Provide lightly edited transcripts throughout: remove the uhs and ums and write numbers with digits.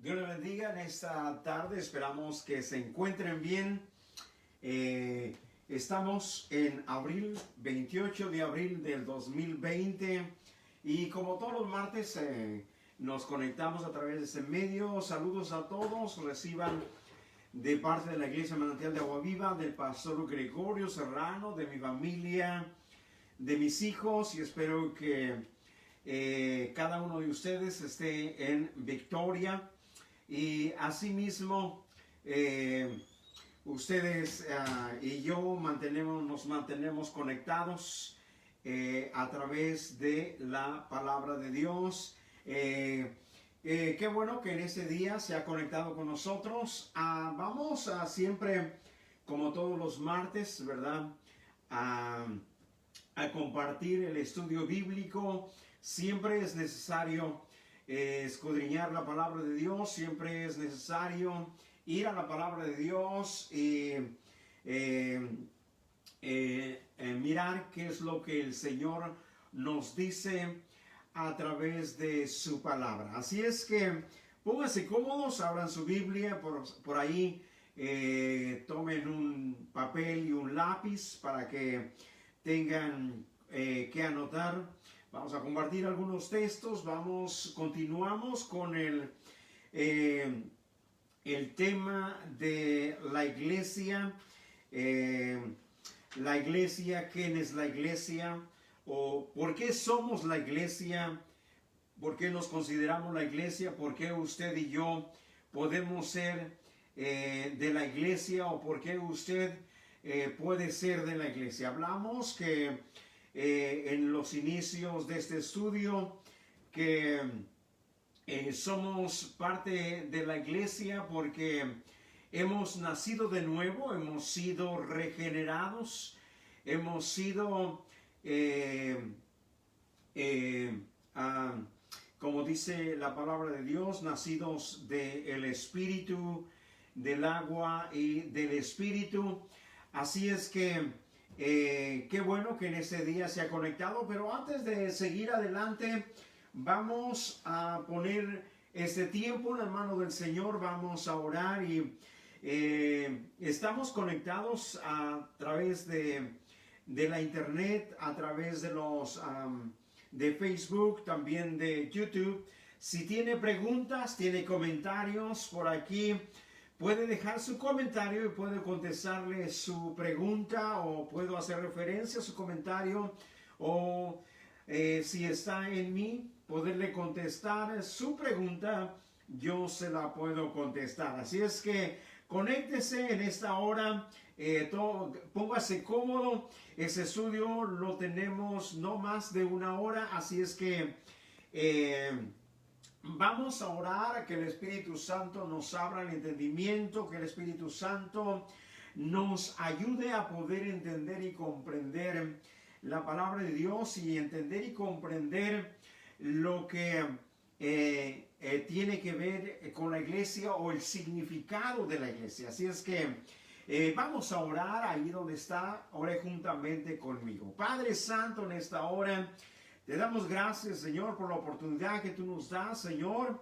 Dios les bendiga en esta tarde. Esperamos que se encuentren bien. Estamos en abril, 28 de abril del 2020. Y como todos los martes nos conectamos a través de este medio. Saludos a todos. Reciban de parte de la Iglesia Manantial de Agua Viva, del pastor Gregorio Serrano, de mi familia, de mis hijos. Y espero que cada uno de ustedes esté en victoria. Y asimismo, ustedes y yo nos mantenemos conectados a través de la palabra de Dios. Qué bueno que en este día se ha conectado con nosotros. Vamos a siempre, como todos los martes, ¿verdad? A compartir el estudio bíblico. Siempre es necesario escudriñar la palabra de Dios, siempre es necesario ir a la palabra de Dios y mirar qué es lo que el Señor nos dice a través de su palabra. Así es que pónganse cómodos, abran su Biblia por ahí, tomen un papel y un lápiz para que tengan que anotar. Vamos a compartir algunos textos. Continuamos con el tema de la iglesia. La iglesia, ¿quién es la iglesia? ¿O por qué somos la iglesia? ¿Por qué nos consideramos la iglesia? ¿Por qué usted y yo podemos ser de la iglesia? ¿O por qué usted puede ser de la iglesia? Hablamos que en los inicios de este estudio que somos parte de la iglesia porque hemos nacido de nuevo, hemos sido regenerados, hemos sido como dice la palabra de Dios, nacidos del Espíritu, del agua y del Espíritu. Así es que qué bueno que en este día se ha conectado, pero antes de seguir adelante, vamos a poner este tiempo en la mano del Señor, vamos a orar y estamos conectados a través de la internet, a través de de Facebook, también de YouTube. Si tiene preguntas, tiene comentarios por aquí, puede dejar su comentario y puedo contestarle su pregunta o puedo hacer referencia a su comentario o si está en mí, poderle contestar su pregunta, yo se la puedo contestar. Así es que conéctese en esta hora, póngase cómodo. Ese estudio lo tenemos no más de una hora, así es que vamos a orar a que el Espíritu Santo nos abra el entendimiento, que el Espíritu Santo nos ayude a poder entender y comprender la palabra de Dios y entender y comprender lo que tiene que ver con la iglesia o el significado de la iglesia. Así es que vamos a orar ahí donde está, ore juntamente conmigo. Padre Santo, en esta hora te damos gracias, Señor, por la oportunidad que tú nos das, Señor,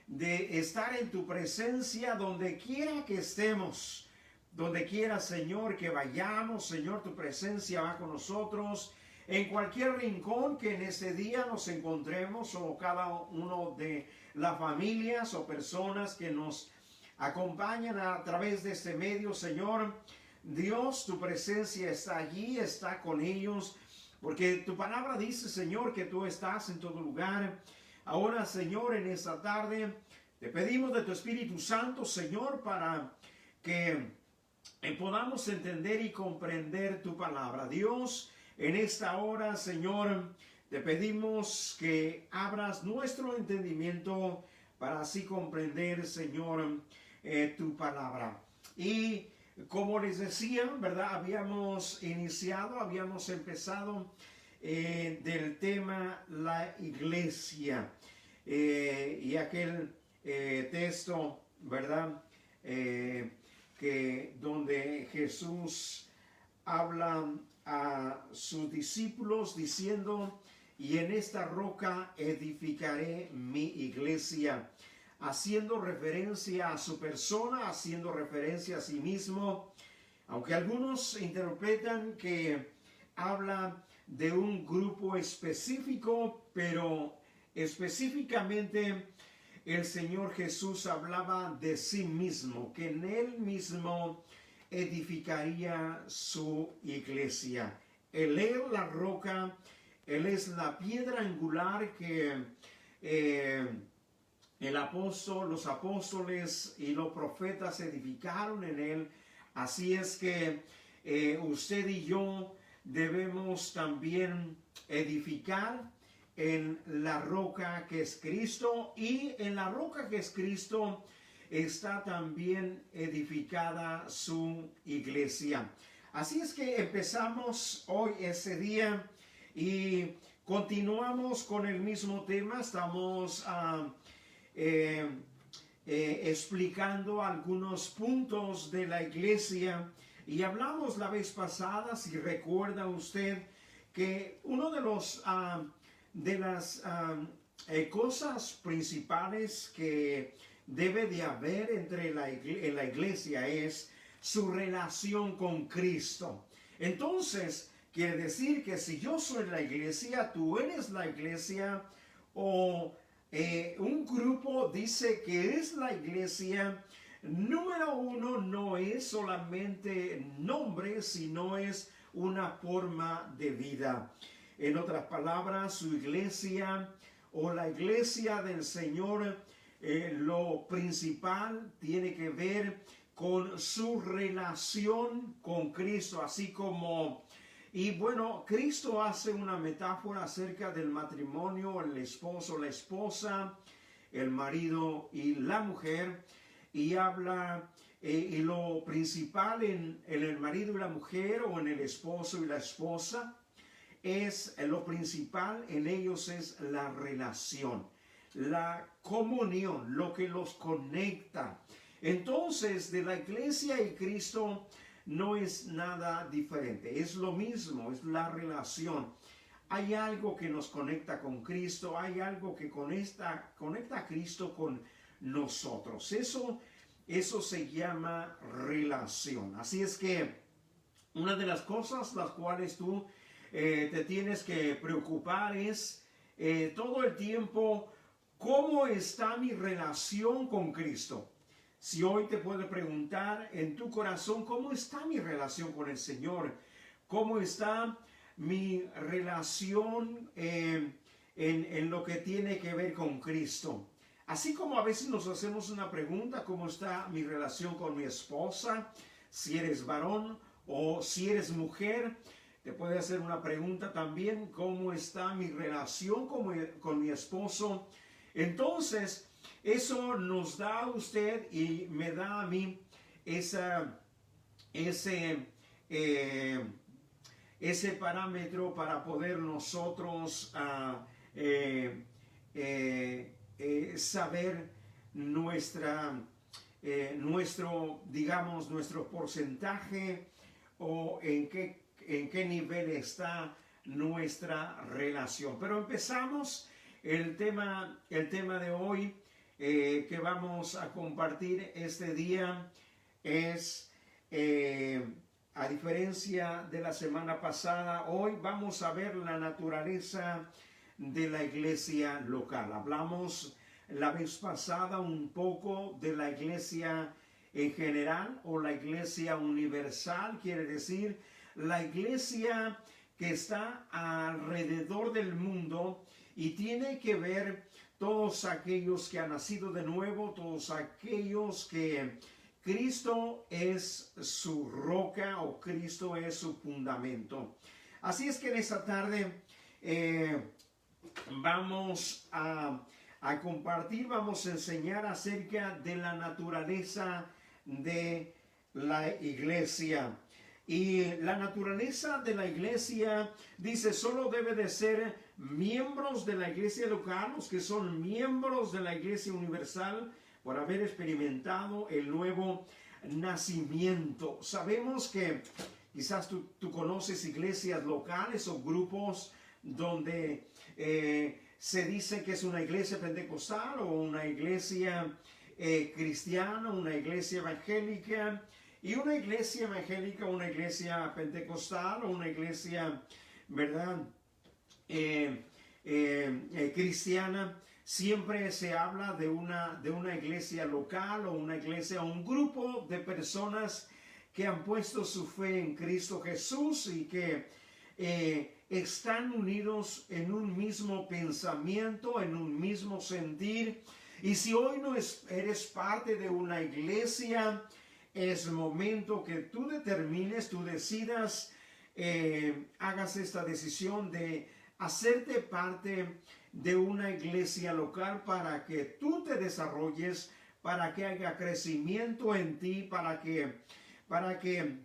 de estar en tu presencia donde quiera que estemos. Donde quiera, Señor, que vayamos, Señor, tu presencia va con nosotros. En cualquier rincón que en ese día nos encontremos, o cada uno de las familias o personas que nos acompañan a través de este medio, Señor, Dios, tu presencia está allí, está con ellos. Porque tu palabra dice, Señor, que tú estás en todo lugar. Ahora, Señor, en esta tarde, te pedimos de tu Espíritu Santo, Señor, para que podamos entender y comprender tu palabra. Dios, en esta hora, Señor, te pedimos que abras nuestro entendimiento para así comprender, Señor, tu palabra. Y como les decía, ¿verdad? Habíamos empezado del tema la iglesia y aquel texto, ¿verdad? Que donde Jesús habla a sus discípulos diciendo, y en esta roca edificaré mi iglesia. haciendo referencia a su persona, haciendo referencia a sí mismo, aunque algunos interpretan que habla de un grupo específico, pero específicamente el Señor Jesús hablaba de sí mismo, que en Él mismo edificaría su iglesia. Él es la roca, Él es la piedra angular que los apóstoles y los profetas edificaron en Él. Así es que usted y yo debemos también edificar en la roca que es Cristo, y en la roca que es Cristo está también edificada su iglesia. Así es que empezamos hoy ese día y continuamos con el mismo tema. Estamos explicando algunos puntos de la iglesia, y hablamos la vez pasada, si recuerda usted, que uno de las cosas principales que debe de haber en la iglesia es su relación con Cristo. Entonces, quiere decir que si yo soy la iglesia, tú eres la iglesia, o un grupo dice que es la iglesia, número uno, no es solamente nombre, sino es una forma de vida. En otras palabras, su iglesia o la iglesia del Señor, lo principal tiene que ver con su relación con Cristo, así como, y bueno, Cristo hace una metáfora acerca del matrimonio, el esposo, la esposa, el marido y la mujer, y habla, y lo principal en el marido y la mujer, o en el esposo y la esposa, es lo principal en ellos es la relación, la comunión, lo que los conecta. Entonces, de la iglesia y Cristo no es nada diferente, es lo mismo, es la relación. Hay algo que nos conecta con Cristo, hay algo que conecta a Cristo con nosotros. Eso se llama relación. Así es que una de las cosas las cuales tú te tienes que preocupar es todo el tiempo, ¿cómo está mi relación con Cristo? Si hoy te puedes preguntar en tu corazón, ¿cómo está mi relación con el Señor? ¿Cómo está mi relación en lo que tiene que ver con Cristo? Así como a veces nos hacemos una pregunta, ¿cómo está mi relación con mi esposa? Si eres varón o si eres mujer, te puede hacer una pregunta también, ¿cómo está mi relación con mi esposo? Entonces, eso nos da a usted y me da a mí ese parámetro para poder nosotros saber nuestro porcentaje, o en qué nivel está nuestra relación. Pero empezamos el tema de hoy que vamos a compartir este día es, a diferencia de la semana pasada, hoy vamos a ver la naturaleza de la iglesia local. Hablamos la vez pasada un poco de la iglesia en general, o la iglesia universal, quiere decir la iglesia que está alrededor del mundo, y tiene que ver todos aquellos que han nacido de nuevo, todos aquellos que Cristo es su roca, o Cristo es su fundamento. Así es que en esta tarde vamos a compartir, vamos a enseñar acerca de la naturaleza de la iglesia. Y la naturaleza de la iglesia, dice, solo debe de ser miembros de la iglesia local, los que son miembros de la iglesia universal, por haber experimentado el nuevo nacimiento. Sabemos que quizás tú conoces iglesias locales o grupos donde se dice que es una iglesia pentecostal o una iglesia cristiana, una iglesia evangélica, y una iglesia evangélica, una iglesia pentecostal o una iglesia, ¿verdad? Cristiana, siempre se habla de una iglesia local o una iglesia, un grupo de personas que han puesto su fe en Cristo Jesús y que están unidos en un mismo pensamiento, en un mismo sentir. Y si hoy no eres parte de una iglesia, es momento que tú determines, tú decidas, hagas esta decisión de hacerte parte de una iglesia local para que tú te desarrolles, para que haya crecimiento en ti, para que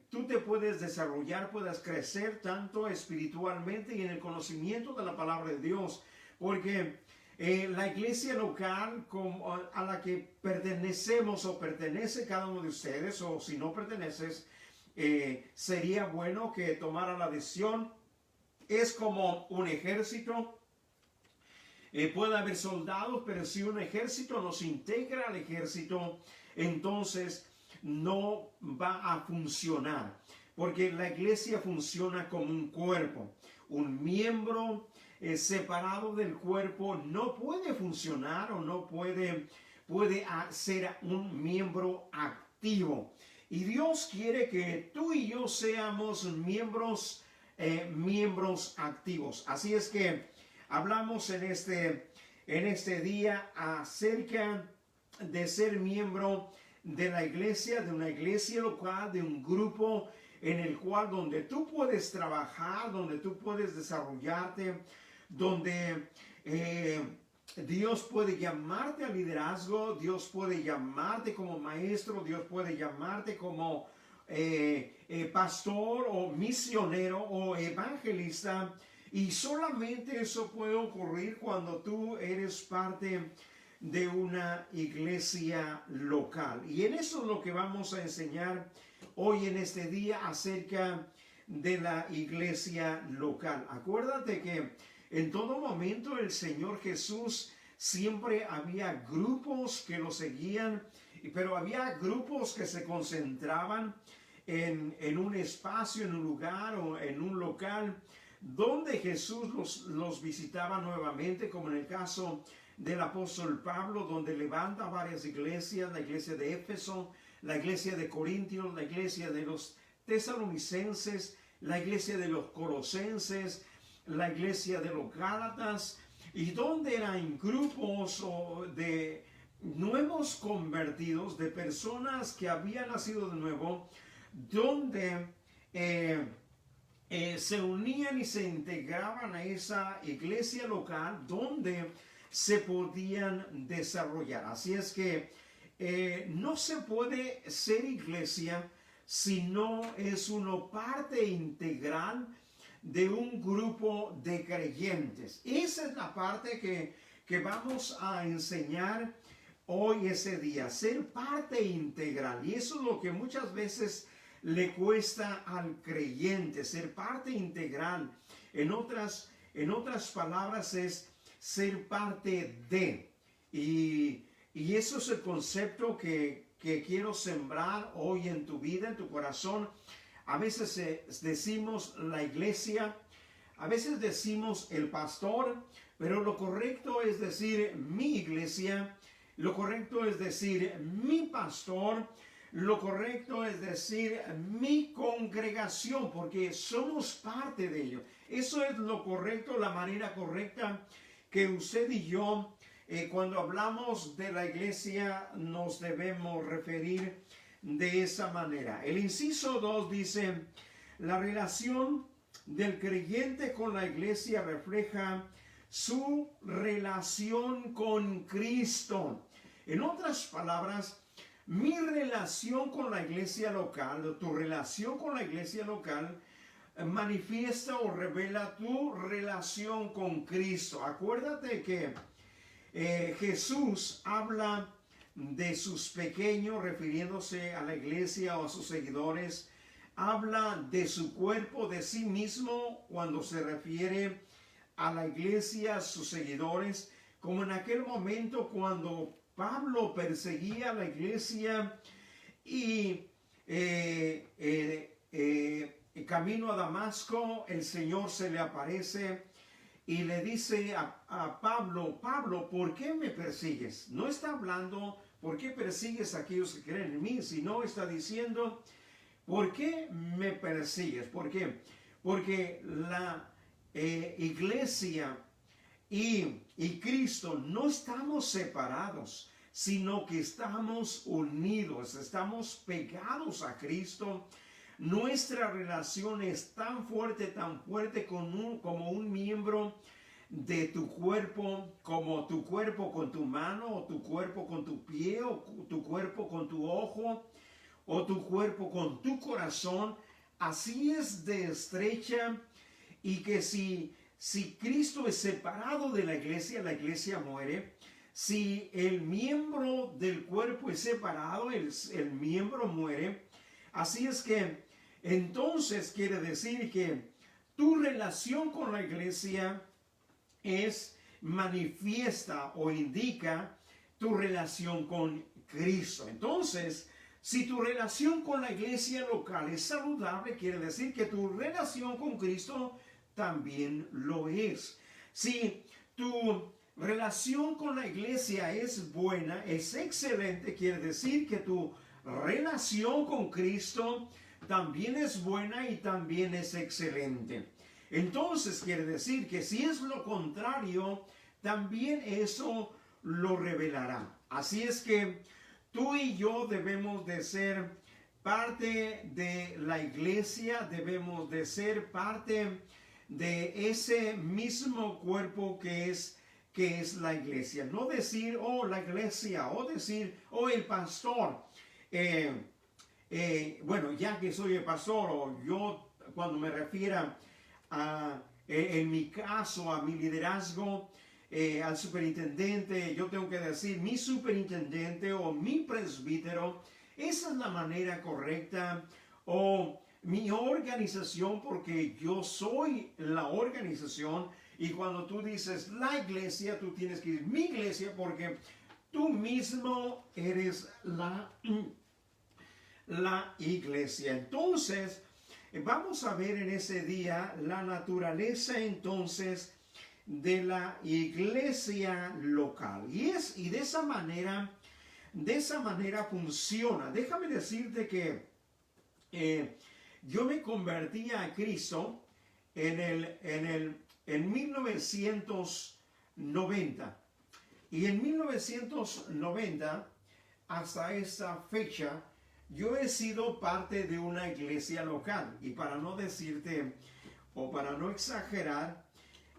tú te puedas desarrollar, puedas crecer tanto espiritualmente y en el conocimiento de la palabra de Dios. Porque la iglesia local a la que pertenecemos o pertenece cada uno de ustedes, o si no perteneces, sería bueno que tomara la decisión. Es como un ejército. Puede haber soldados, pero si un ejército no se integra al ejército, entonces no va a funcionar. Porque la iglesia funciona como un cuerpo. Un miembro separado del cuerpo no puede funcionar o no puede ser un miembro activo. Y Dios quiere que tú y yo seamos miembros activos. Así es que hablamos en este día acerca de ser miembro de la iglesia, de una iglesia local, de un grupo en el cual donde tú puedes trabajar, donde tú puedes desarrollarte, donde Dios puede llamarte al liderazgo, Dios puede llamarte como maestro, Dios puede llamarte como pastor o misionero o evangelista, y solamente eso puede ocurrir cuando tú eres parte de una iglesia local. Y en eso es lo que vamos a enseñar hoy en este día acerca de la iglesia local. Acuérdate que en todo momento el Señor Jesús siempre había grupos que lo seguían, pero había grupos que se concentraban en un espacio, en un lugar o en un local donde Jesús los visitaba nuevamente, como en el caso del apóstol Pablo, donde levanta varias iglesias, la iglesia de Éfeso, la iglesia de Corintios, la iglesia de los tesalonicenses, la iglesia de los colosenses, la iglesia de los gálatas, y donde eran grupos de nuevos convertidos, de personas que habían nacido de nuevo, donde se unían y se integraban a esa iglesia local donde se podían desarrollar. Así es que no se puede ser iglesia si no es uno parte integral de un grupo de creyentes. Esa es la parte que vamos a enseñar hoy, ese día, ser parte integral. Y eso es lo que muchas veces le cuesta al creyente, ser parte integral. En otras palabras, es ser parte de. Y eso es el concepto que quiero sembrar hoy en tu vida, en tu corazón. A veces decimos la iglesia, a veces decimos el pastor, pero lo correcto es decir mi iglesia, lo correcto es decir mi pastor, lo correcto es decir mi congregación, porque somos parte de ello. Eso es lo correcto, la manera correcta que usted y yo, cuando hablamos de la iglesia, nos debemos referir de esa manera. El inciso 2 dice: la relación del creyente con la iglesia refleja su relación con Cristo. En otras palabras, mi relación con la iglesia local, tu relación con la iglesia local, manifiesta o revela tu relación con Cristo. Acuérdate que Jesús habla de sus pequeños, refiriéndose a la iglesia o a sus seguidores. Habla de su cuerpo, de sí mismo, cuando se refiere a la iglesia, a sus seguidores, como en aquel momento cuando Pablo perseguía a la iglesia y camino a Damasco, el Señor se le aparece y le dice a Pablo, Pablo, ¿por qué me persigues? No está hablando, ¿por qué persigues a aquellos que creen en mí? Sino está diciendo, ¿por qué me persigues? ¿Por qué? Porque la iglesia y Cristo no estamos separados, sino que estamos unidos, estamos pegados a Cristo. Nuestra relación es tan fuerte como un miembro de tu cuerpo, como tu cuerpo con tu mano, o tu cuerpo con tu pie, o tu cuerpo con tu ojo, o tu cuerpo con tu corazón. Así es de estrecha, y que si Cristo es separado de la iglesia muere. Si el miembro del cuerpo es separado, el miembro muere. Así es que entonces quiere decir que tu relación con la iglesia manifiesta o indica tu relación con Cristo. Entonces, si tu relación con la iglesia local es saludable, quiere decir que tu relación con Cristo también lo es. Si tu relación con la iglesia es buena, es excelente, quiere decir que tu relación con Cristo también es buena y también es excelente. Entonces quiere decir que si es lo contrario, también eso lo revelará. Así es que tú y yo debemos de ser parte de la iglesia, debemos de ser parte de ese mismo cuerpo que es la iglesia. No decir, oh, la iglesia, o decir, oh, el pastor. Bueno, ya que soy el pastor, o yo cuando me refiero en mi caso, a mi liderazgo, al superintendente, yo tengo que decir mi superintendente o mi presbítero. Esa es la manera correcta. O mi organización, porque yo soy la organización. Y cuando tú dices la iglesia, tú tienes que decir mi iglesia, porque tú mismo eres la iglesia. Entonces, vamos a ver en ese día la naturaleza entonces de la iglesia local. Y de esa manera funciona. Déjame decirte que yo me convertí a Cristo en 1990. Y en 1990, hasta esta fecha, yo he sido parte de una iglesia local. Y para no decirte, o para no exagerar,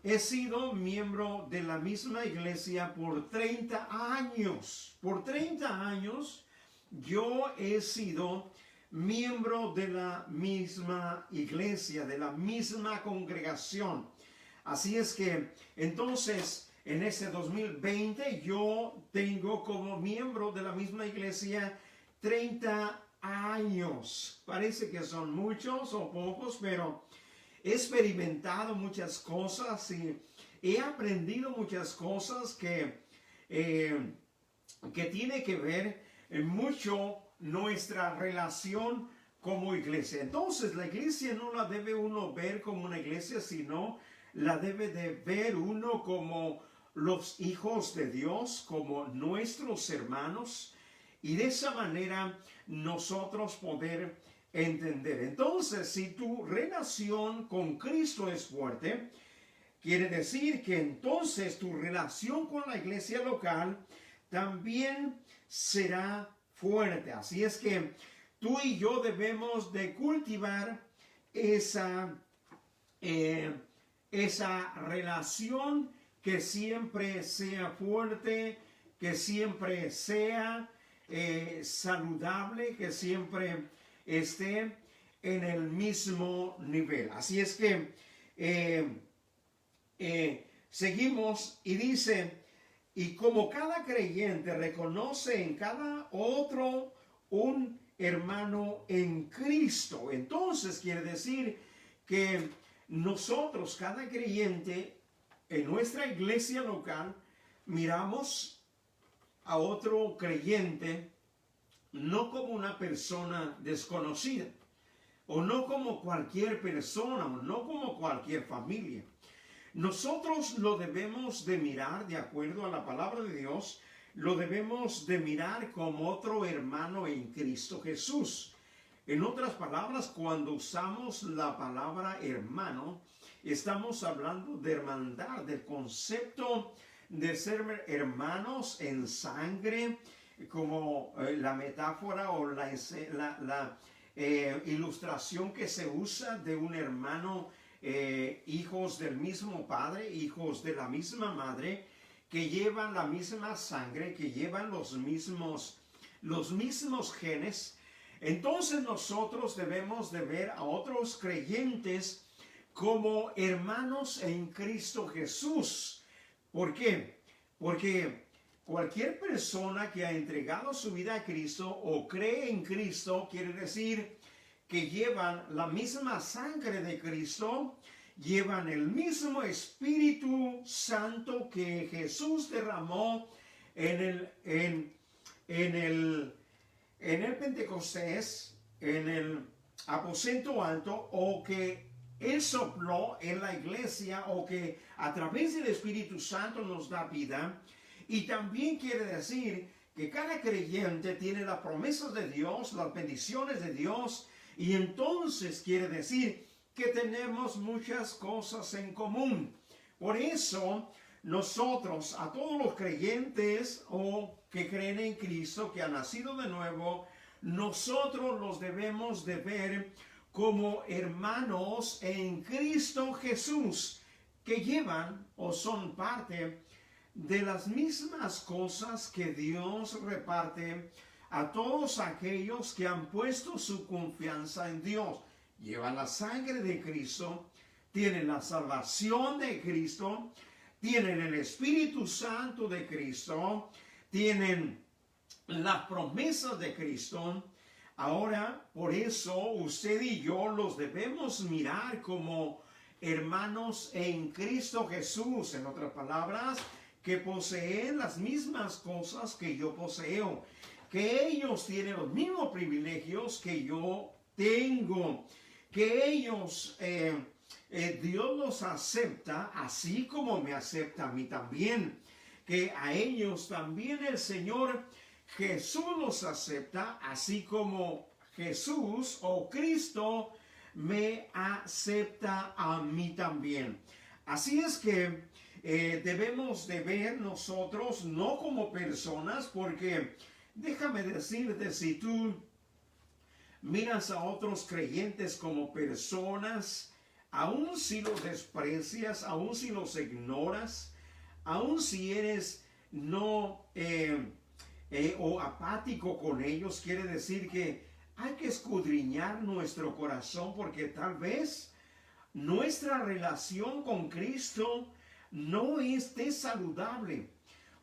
he sido miembro de la misma iglesia por 30 años. Por 30 años yo he sido miembro de la misma iglesia, de la misma congregación. Así es que entonces en este 2020 yo tengo como miembro de la misma iglesia 30 años. Parece que son muchos o pocos, pero he experimentado muchas cosas y he aprendido muchas cosas que tiene que ver mucho nuestra relación como iglesia. Entonces la iglesia no la debe uno ver como una iglesia, sino la debe de ver uno como los hijos de Dios, como nuestros hermanos, y de esa manera nosotros poder entender. Entonces, si tu relación con Cristo es fuerte, quiere decir que entonces tu relación con la iglesia local también será fuerte. Así es que tú y yo debemos de cultivar esa relación que siempre sea fuerte, que siempre sea saludable, que siempre esté en el mismo nivel. Así es que seguimos y dice, y como cada creyente reconoce en cada otro un hermano en Cristo, entonces quiere decir que nosotros, cada creyente, en nuestra iglesia local miramos a otro creyente no como una persona desconocida, o no como cualquier persona, o no como cualquier familia. Nosotros lo debemos de mirar de acuerdo a la palabra de Dios, lo debemos de mirar como otro hermano en Cristo Jesús. En otras palabras, cuando usamos la palabra hermano, estamos hablando de hermandad, del concepto de ser hermanos en sangre, como la metáfora o la ilustración que se usa de un hermano, hijos del mismo padre, hijos de la misma madre, que llevan la misma sangre, que llevan los mismos genes. Entonces nosotros debemos de ver a otros creyentes como hermanos en Cristo Jesús. ¿Por qué? Porque cualquier persona que ha entregado su vida a Cristo o cree en Cristo, quiere decir que llevan la misma sangre de Cristo, llevan el mismo Espíritu Santo que Jesús derramó en el Pentecostés, en el aposento alto, o que Él sopló en la iglesia, o que a través del Espíritu Santo nos da vida. Y también quiere decir que cada creyente tiene las promesas de Dios, las bendiciones de Dios, y entonces quiere decir que tenemos muchas cosas en común. Por eso nosotros, a todos los creyentes o que creen en Cristo, que han nacido de nuevo, nosotros los debemos de ver como hermanos en Cristo Jesús, que llevan o son parte de las mismas cosas que Dios reparte a todos aquellos que han puesto su confianza en Dios. Llevan la sangre de Cristo, tienen la salvación de Cristo, tienen el Espíritu Santo de Cristo, tienen las promesas de Cristo. Ahora, por eso usted y yo los debemos mirar como hermanos en Cristo Jesús. En otras palabras, que poseen las mismas cosas que yo poseo, que ellos tienen los mismos privilegios que yo tengo, que ellos, Dios los acepta así como me acepta a mí también, que a ellos también el Señor Jesús los acepta así como Jesús o Cristo me acepta a mí también. Así es que debemos de ver nosotros no como personas, porque déjame decirte, si tú miras a otros creyentes como personas, aun si los desprecias, aun si los ignoras, aun si eres no o apático con ellos, quiere decir que hay que escudriñar nuestro corazón, porque tal vez nuestra relación con Cristo no esté saludable,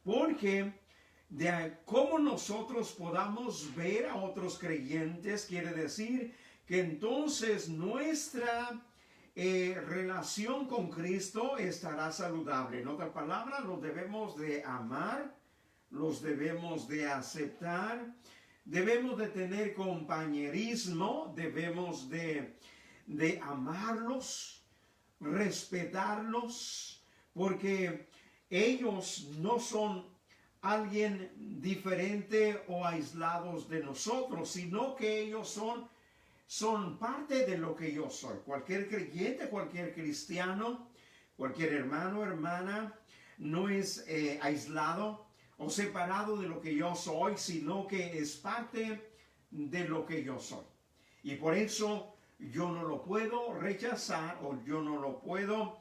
porque de cómo nosotros podamos ver a otros creyentes, quiere decir que entonces nuestra relación con Cristo estará saludable. En otras palabras, los debemos de amar, los debemos de aceptar, debemos de tener compañerismo, debemos de amarlos, respetarlos, porque ellos no son alguien diferente o aislados de nosotros, sino que ellos son parte de lo que yo soy. Cualquier creyente, cualquier cristiano, cualquier hermano o hermana no es aislado o separado de lo que yo soy, sino que es parte de lo que yo soy. Y por eso yo no lo puedo rechazar, o yo no lo puedo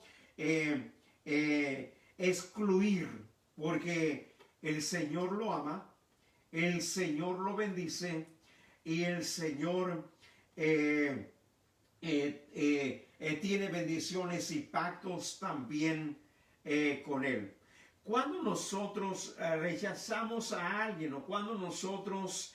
excluir, porque el Señor lo ama, el Señor lo bendice, y el Señor tiene bendiciones y pactos también con Él. Cuando nosotros rechazamos a alguien, o cuando nosotros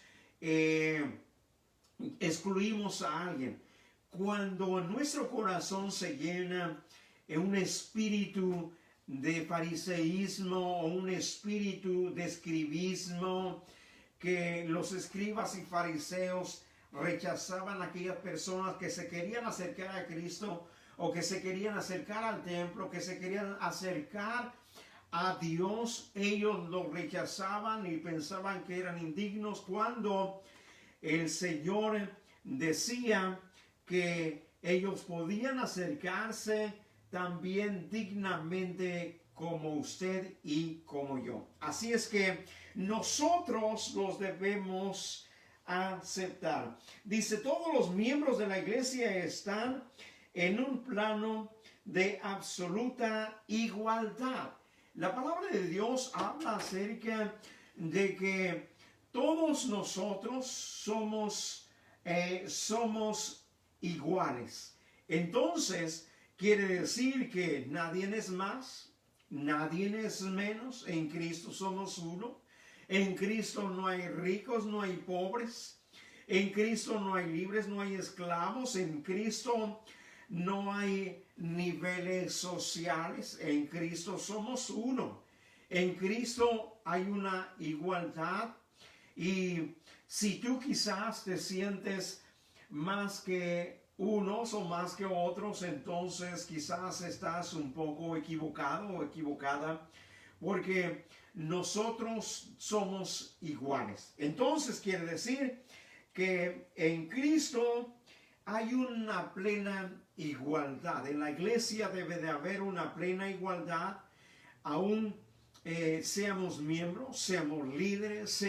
excluimos a alguien, cuando nuestro corazón se llena en un espíritu de fariseísmo o un espíritu de escribismo, que los escribas y fariseos rechazaban a aquellas personas que se querían acercar a Cristo o que se querían acercar al templo, que se querían acercar a Dios. Ellos lo rechazaban y pensaban que eran indignos, cuando el Señor decía que ellos podían acercarse también dignamente como usted y como yo. Así es que nosotros los debemos aceptar. Dice, todos los miembros de la iglesia están en un plano de absoluta igualdad. La palabra de Dios habla acerca de que todos nosotros somos iguales. Entonces, quiere decir que nadie es más, nadie es menos. En Cristo somos uno. En Cristo no hay ricos, no hay pobres. En Cristo no hay libres, no hay esclavos. En Cristo no hay niveles sociales. En Cristo somos uno. En Cristo hay una igualdad. Y si tú quizás te sientes más que unos o más que otros, entonces quizás estás un poco equivocado o equivocada, porque nosotros somos iguales. Entonces quiere decir que en Cristo hay una plena igualdad. En la iglesia debe de haber una plena igualdad, aún seamos miembros, seamos líderes,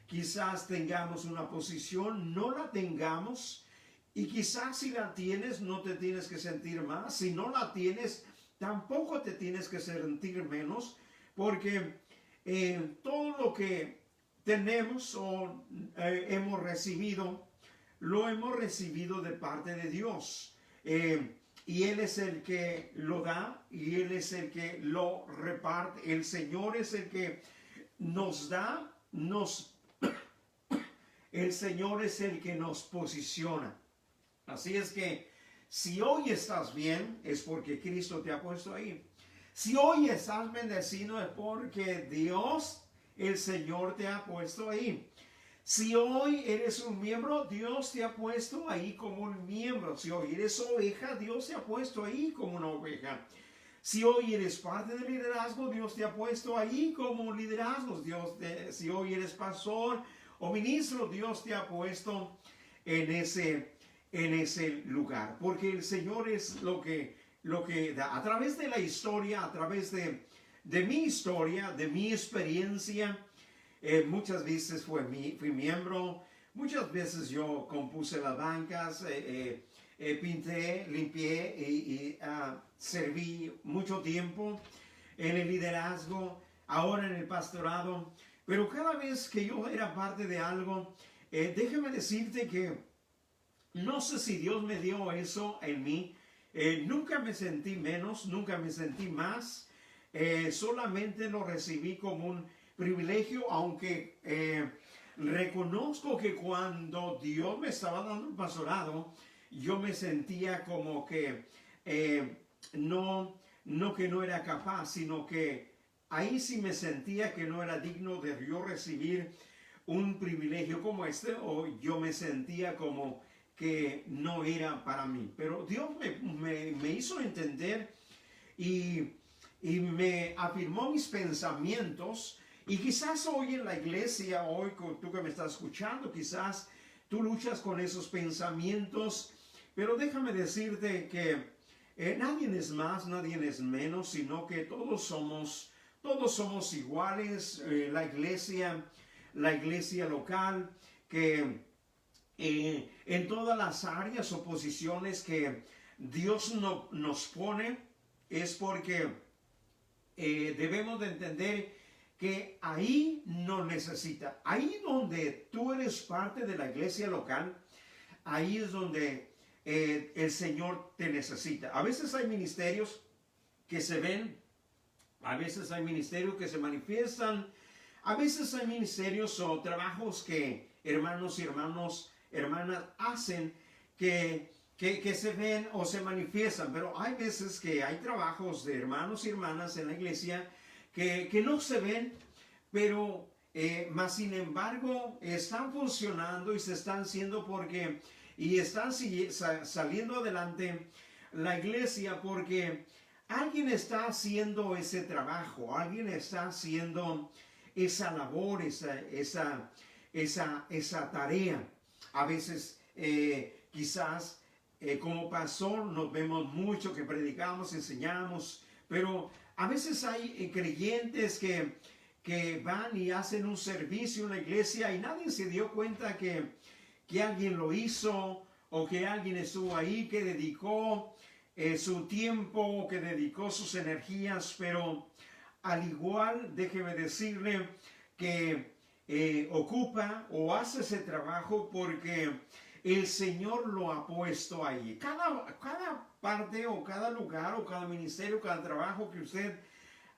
quizás tengamos una posición, no la tengamos. Y quizás si la tienes, no te tienes que sentir más. Si no la tienes, tampoco te tienes que sentir menos. Porque todo lo que tenemos o hemos recibido, lo hemos recibido de parte de Dios. Y Él es el que lo da y Él es el que lo reparte. El Señor es el que nos da, el Señor es el que nos posiciona. Así es que si hoy estás bien, es porque Cristo te ha puesto ahí. Si hoy estás bendecido, es porque Dios, el Señor, te ha puesto ahí. Si hoy eres un miembro, Dios te ha puesto ahí como un miembro. Si hoy eres oveja, Dios te ha puesto ahí como una oveja. Si hoy eres parte del liderazgo, Dios te ha puesto ahí como liderazgo. Si hoy eres pastor o ministro, Dios te ha puesto en ese lugar. Porque el Señor es lo que da. A través de la historia, a través de mi historia, de mi experiencia, muchas veces fui miembro, muchas veces yo compuse las bancas, pinté, limpié y serví mucho tiempo en el liderazgo, ahora en el pastorado. Pero cada vez que yo era parte de algo, déjame decirte que no sé si Dios me dio eso en mí. Nunca me sentí menos, nunca me sentí más. Solamente lo recibí como un privilegio, aunque reconozco que cuando Dios me estaba dando el pastorado, yo me sentía como que no que no era capaz, sino que ahí sí me sentía que no era digno de yo recibir un privilegio como este, o yo me sentía como que no era para mí. Pero Dios me hizo entender y me afirmó mis pensamientos. Y quizás hoy en la iglesia, hoy tú que me estás escuchando, quizás tú luchas con esos pensamientos. Pero déjame decirte que nadie es más, nadie es menos, sino que todos somos iguales. La iglesia local, que en todas las áreas o posiciones que Dios nos pone, es porque debemos de entender que ahí nos necesita. Ahí donde tú eres parte de la iglesia local, ahí es donde el Señor te necesita. A veces hay ministerios que se ven, a veces hay ministerios que se manifiestan, a veces hay ministerios o trabajos que hermanos y hermanas hacen que que se ven o se manifiestan, pero hay veces que hay trabajos de hermanos y hermanas en la iglesia que no se ven, pero más sin embargo están funcionando y se están haciendo porque, y están saliendo adelante la iglesia porque alguien está haciendo ese trabajo, alguien está haciendo esa labor, esa tarea. A veces quizás como pastor nos vemos mucho que predicamos, enseñamos, pero a veces hay creyentes que van y hacen un servicio en la iglesia y nadie se dio cuenta que alguien lo hizo o que alguien estuvo ahí, que dedicó su tiempo, que dedicó sus energías, pero al igual, déjeme decirle que ocupa o hace ese trabajo porque el Señor lo ha puesto ahí. Cada parte o cada lugar o cada ministerio, cada trabajo que usted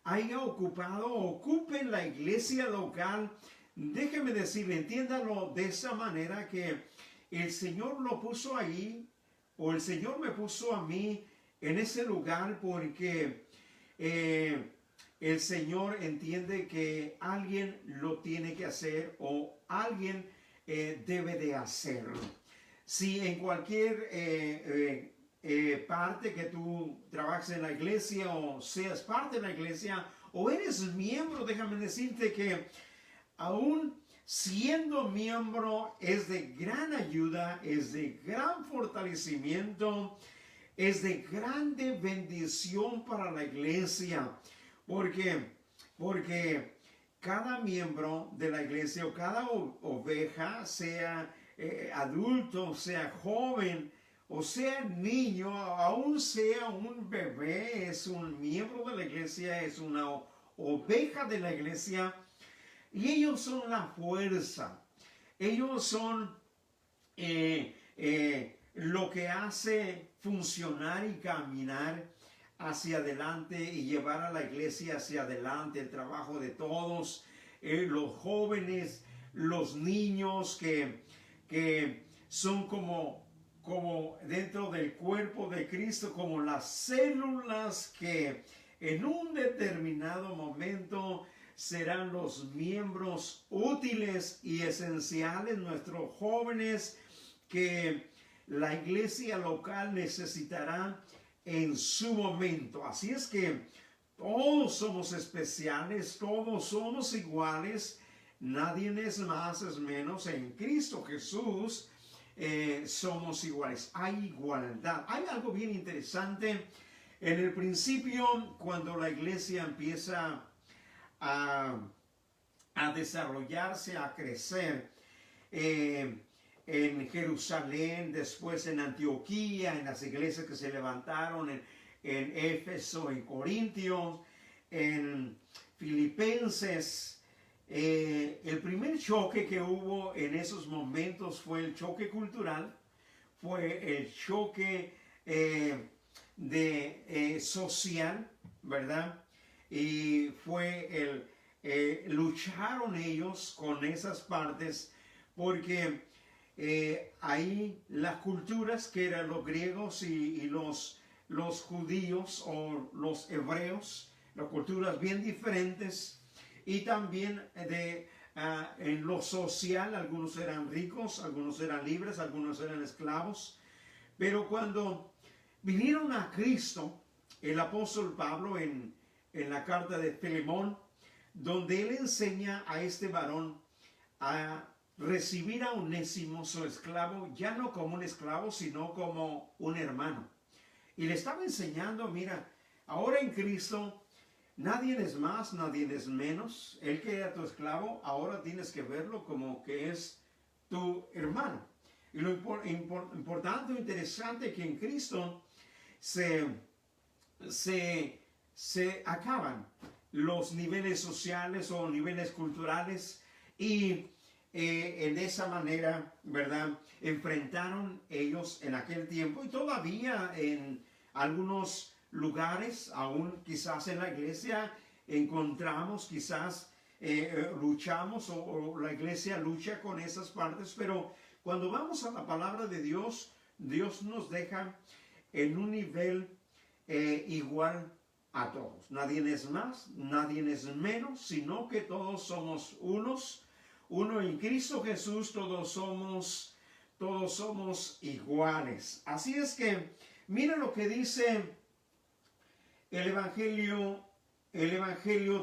haya ocupado, ocupe en la iglesia local. Déjeme decirle, entiéndalo de esa manera que el Señor lo puso ahí, o el Señor me puso a mí en ese lugar porque el Señor entiende que alguien lo tiene que hacer o alguien debe de hacerlo. Si en cualquier parte que tú trabajes en la iglesia o seas parte de la iglesia o eres miembro, déjame decirte que aún siendo miembro es de gran ayuda, es de gran fortalecimiento, es de grande bendición para la iglesia. Porque cada miembro de la iglesia o cada oveja, sea adulto, sea joven o sea niño, aún sea un bebé, es un miembro de la iglesia, es una oveja de la iglesia. Y ellos son la fuerza. Ellos son lo que hace funcionar y caminar hacia adelante y llevar a la iglesia hacia adelante. El trabajo de todos, los jóvenes, los niños que son como dentro del cuerpo de Cristo, como las células que en un determinado momento serán los miembros útiles y esenciales, nuestros jóvenes que la iglesia local necesitará en su momento. Así es que todos somos especiales, todos somos iguales, nadie es más, es menos. En Cristo Jesús somos iguales, hay igualdad. Hay algo bien interesante. En el principio, cuando la iglesia empieza a desarrollarse, a crecer, en Jerusalén, después en Antioquía, en las iglesias que se levantaron en Éfeso, en Corintios, en Filipenses. El primer choque que hubo en esos momentos fue el choque cultural, fue el choque social, ¿verdad? Y fue lucharon ellos con esas partes porque ahí las culturas que eran los griegos y los judíos o los hebreos, las culturas bien diferentes. Y también en lo social, algunos eran ricos, algunos eran libres, algunos eran esclavos. Pero cuando vinieron a Cristo, el apóstol Pablo en la carta de Filemón, donde él enseña a este varón a recibir a Onésimo, su esclavo, ya no como un esclavo, sino como un hermano. Y le estaba enseñando, mira, ahora en Cristo nadie es más, nadie es menos. Él que era tu esclavo, ahora tienes que verlo como que es tu hermano. Y lo importante o interesante es que en Cristo se acaban los niveles sociales o niveles culturales y en esa manera, ¿verdad? Enfrentaron ellos en aquel tiempo y todavía en algunos lugares, aún quizás en la iglesia, encontramos quizás luchamos o la iglesia lucha con esas partes, pero cuando vamos a la palabra de Dios, Dios nos deja en un nivel igual a todos. Nadie es más, nadie es menos, sino que todos somos uno en Cristo Jesús, todos somos iguales. Así es que mira lo que dice el Evangelio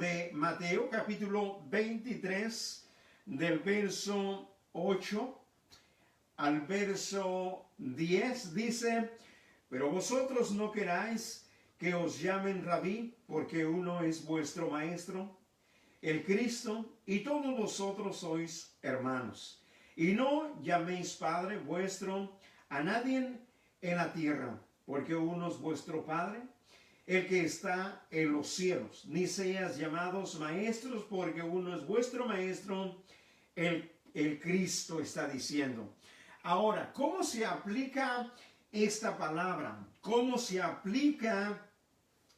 de Mateo, capítulo 23, del verso 8 al verso 10, dice: pero vosotros no queráis que os llamen rabí, porque uno es vuestro maestro, el Cristo, y todos vosotros sois hermanos. Y no llaméis Padre vuestro a nadie en la tierra, porque uno es vuestro Padre, el que está en los cielos. Ni seas llamados maestros, porque uno es vuestro maestro, el Cristo, está diciendo. Ahora, ¿cómo se aplica esta palabra? ¿Cómo se aplica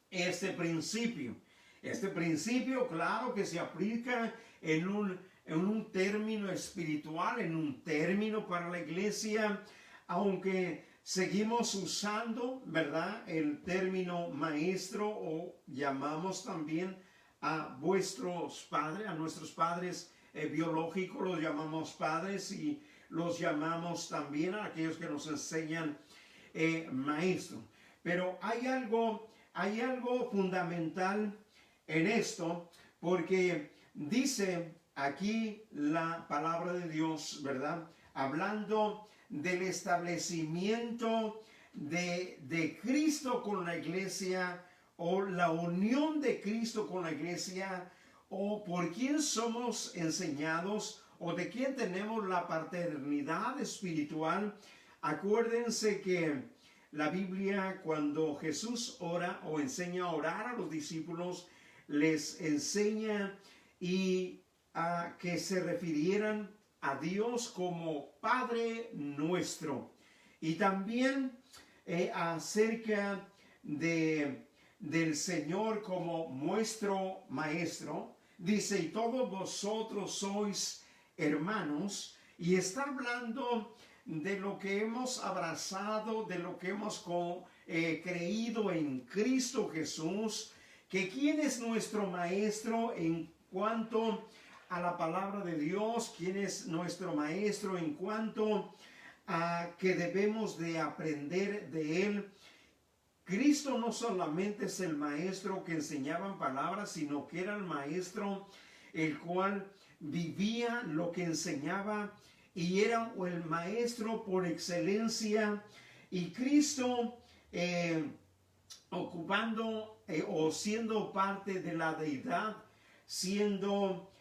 este principio? Este principio, claro que se aplica en un término espiritual, en un término para la iglesia, aunque seguimos usando, ¿verdad?, el término maestro, o llamamos también a vuestros padres, a nuestros padres biológicos, los llamamos padres, y los llamamos también a aquellos que nos enseñan maestro. Pero hay algo fundamental en esto, porque dice aquí la palabra de Dios, ¿verdad?, hablando del establecimiento de Cristo con la iglesia, o la unión de Cristo con la iglesia, o por quién somos enseñados, o de quién tenemos la paternidad espiritual. Acuérdense que la Biblia, cuando Jesús ora o enseña a orar a los discípulos, les enseña y a que se refirieran a Dios como Padre nuestro, y también acerca del Señor como nuestro maestro. Dice: y todos vosotros sois hermanos, y está hablando de lo que hemos abrazado, de lo que hemos creído en Cristo Jesús, que quién es nuestro maestro en cuanto a la palabra de Dios, quién es nuestro maestro en cuanto a que debemos de aprender de él. Cristo no solamente es el maestro que enseñaba palabras, sino que era el maestro el cual vivía lo que enseñaba, y era el maestro por excelencia. Y Cristo ocupando o siendo parte de la deidad, siendo,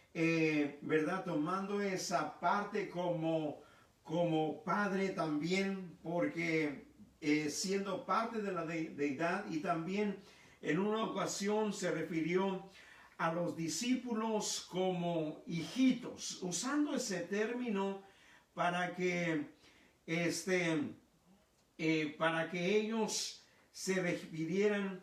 ¿verdad?, tomando esa parte como Padre también, porque siendo parte de la deidad, y también en una ocasión se refirió a los discípulos como hijitos, usando ese término para que ellos se refirieran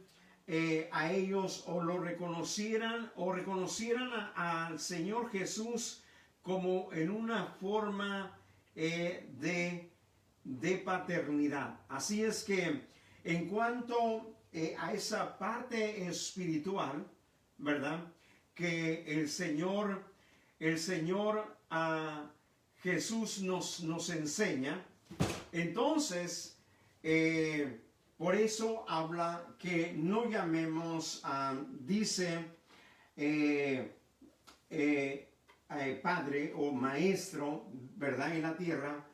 a ellos, o lo reconocieran, o reconocieran al Señor Jesús como en una forma de paternidad. Así es que en cuanto a esa parte espiritual, ¿verdad?, que el Señor a Jesús nos enseña, entonces por eso habla que no llamemos dice padre o maestro, ¿verdad?, en la tierra,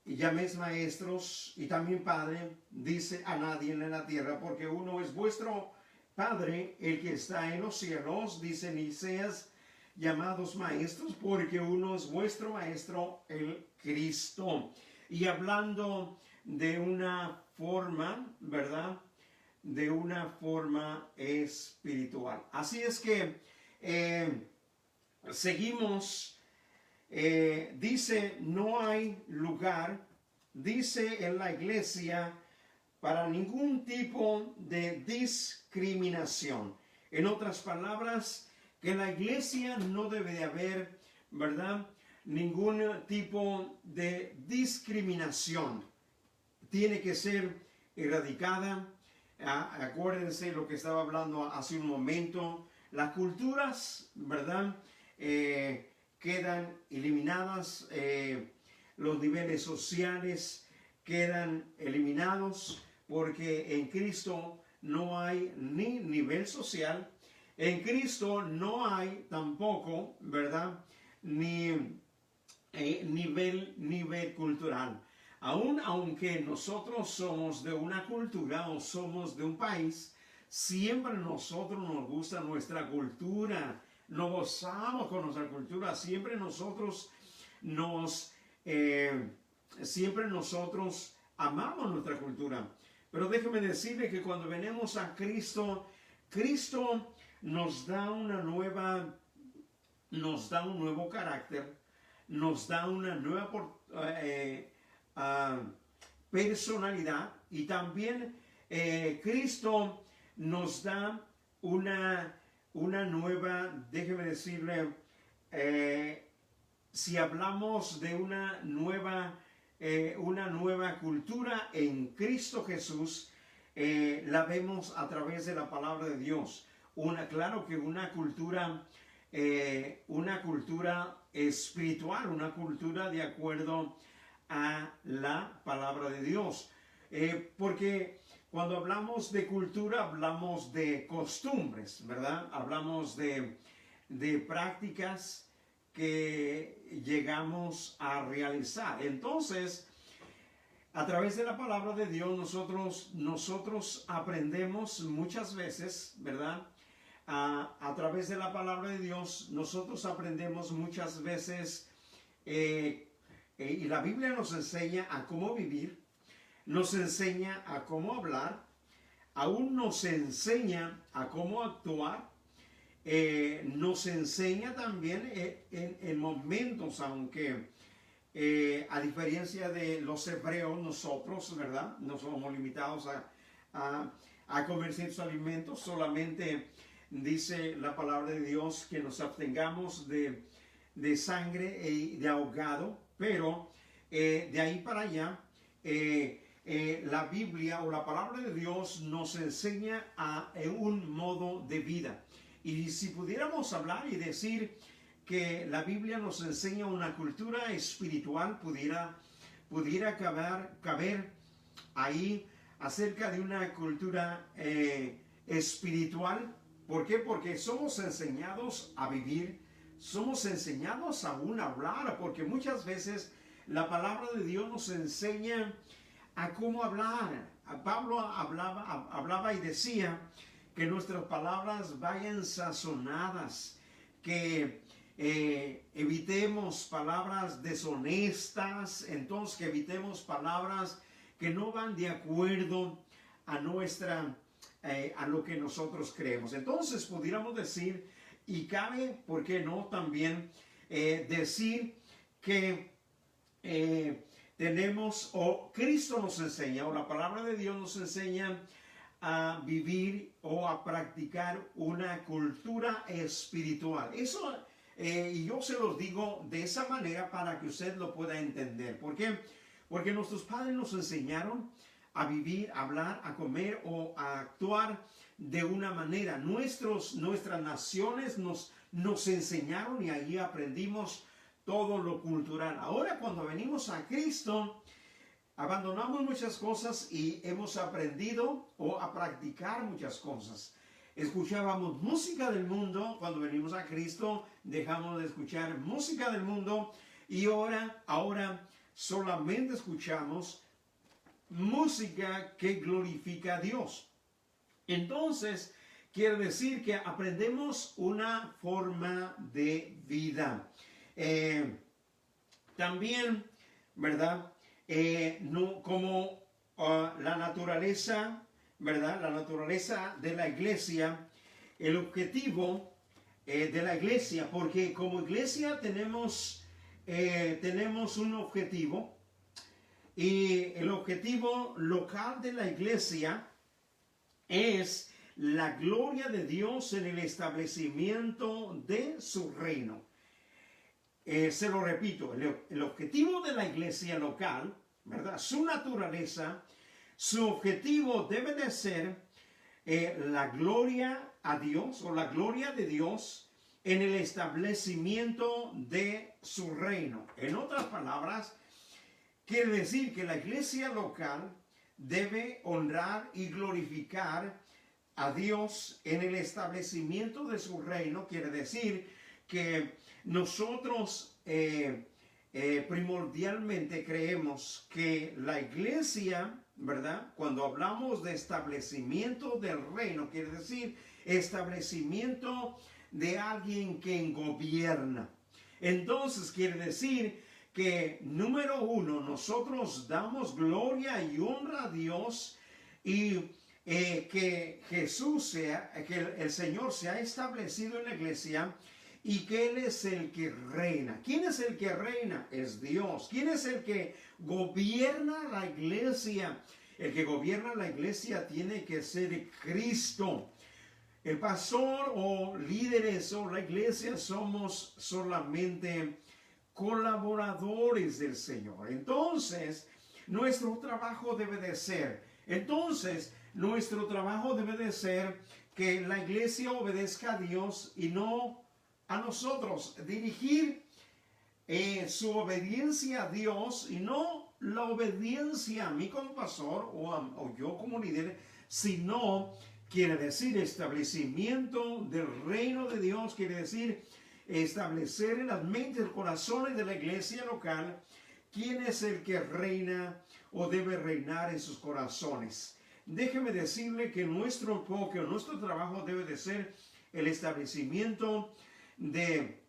y llaméis maestros, y también padre, dice, a nadie en la tierra, porque uno es vuestro Padre, el que está en los cielos. Dice: ni seas llamados maestros, porque uno es vuestro maestro, el Cristo. Y hablando de una forma, ¿verdad?, de una forma espiritual. Así es que seguimos. Dice: no hay lugar, dice, en la iglesia para ningún tipo de discriminación. En otras palabras, que en la iglesia no debe de haber, ¿verdad?, ningún tipo de discriminación. tiene que ser erradicada. Acuérdense lo que estaba hablando hace un momento. Las culturas, ¿verdad? Quedan eliminadas. Los niveles sociales quedan eliminados, porque en Cristo no hay ni nivel social. En Cristo no hay tampoco, ¿verdad? Ni nivel cultural. Aunque nosotros somos de una cultura o somos de un país, siempre nosotros nos gusta nuestra cultura, nos gozamos con nuestra cultura, siempre nosotros amamos nuestra cultura. Pero déjeme decirle que cuando venimos a Cristo, Cristo nos da un nuevo carácter, nos da una nueva personalidad, y también Cristo nos da una nueva, déjeme decirle, si hablamos de una nueva cultura en Cristo Jesús, la vemos a través de la palabra de Dios. Claro que una cultura espiritual, una cultura de acuerdo a la palabra de Dios. Porque cuando hablamos de cultura, hablamos de costumbres, ¿verdad? Hablamos de prácticas que llegamos a realizar. Entonces, a través de la palabra de Dios, nosotros aprendemos muchas veces, ¿verdad? A través de la palabra de Dios, nosotros aprendemos muchas veces, y la Biblia nos enseña a cómo vivir, nos enseña a cómo hablar, aún nos enseña a cómo actuar, nos enseña también en momentos, aunque a diferencia de los hebreos, nosotros, ¿verdad? No somos limitados a comer ciertos alimentos. Solamente dice la palabra de Dios que nos abstengamos de sangre y de ahogado, pero de ahí para allá, la Biblia o la palabra de Dios nos enseña a un modo de vida. Y si pudiéramos hablar y decir que la Biblia nos enseña una cultura espiritual, pudiera caber ahí acerca de una cultura espiritual. ¿Por qué? Porque somos enseñados a vivir, somos enseñados aún a hablar, porque muchas veces la palabra de Dios nos enseña a cómo hablar. Pablo hablaba y decía que nuestras palabras vayan sazonadas, que evitemos palabras deshonestas, entonces que evitemos palabras que no van de acuerdo a lo que nosotros creemos. Entonces pudiéramos decir, y cabe, ¿por qué no?, también decir que Cristo nos enseña, o la palabra de Dios nos enseña a vivir o a practicar una cultura espiritual. Eso, y yo se los digo de esa manera para que usted lo pueda entender. ¿Por qué? Porque nuestros padres nos enseñaron a vivir, a hablar, a comer o a actuar de una manera. Nuestras naciones nos enseñaron, y allí aprendimos todo lo cultural. Ahora, cuando venimos a Cristo, abandonamos muchas cosas y hemos aprendido a practicar muchas cosas. Escuchábamos música del mundo. Cuando venimos a Cristo, dejamos de escuchar música del mundo, y ahora solamente escuchamos música que glorifica a Dios. Entonces, quiere decir que aprendemos una forma de vida. También, ¿verdad? Como la naturaleza, ¿verdad? La naturaleza de la iglesia, el objetivo de la iglesia, porque como iglesia tenemos un objetivo, y el objetivo local de la iglesia es la gloria de Dios en el establecimiento de su reino. Se lo repito, el objetivo de la iglesia local ¿verdad? Su naturaleza, su objetivo debe de ser la gloria a Dios o la gloria de Dios en el establecimiento de su reino. En otras palabras, quiere decir que la iglesia local debe honrar y glorificar a Dios en el establecimiento de su reino. Quiere decir que nosotros primordialmente creemos que la iglesia, ¿verdad? Cuando hablamos de establecimiento del reino, quiere decir establecimiento de alguien que gobierna. Entonces quiere decir que, número uno, nosotros damos gloria y honra a Dios y que Jesús que el Señor se ha establecido en la iglesia y que Él es el que reina. ¿Quién es el que reina? Es Dios. ¿Quién es el que gobierna la iglesia? El que gobierna la iglesia tiene que ser Cristo. El pastor o líderes o la iglesia somos solamente colaboradores del Señor. Entonces, nuestro trabajo debe de ser que la iglesia obedezca a Dios y no a nosotros. Dirigir su obediencia a Dios y no la obediencia a mí como pastor o yo como líder, sino quiere decir establecimiento del reino de Dios, quiere decir establecer en las mentes y corazones de la iglesia local quién es el que reina o debe reinar en sus corazones. Déjeme decirle que nuestro enfoque o nuestro trabajo debe de ser el establecimiento de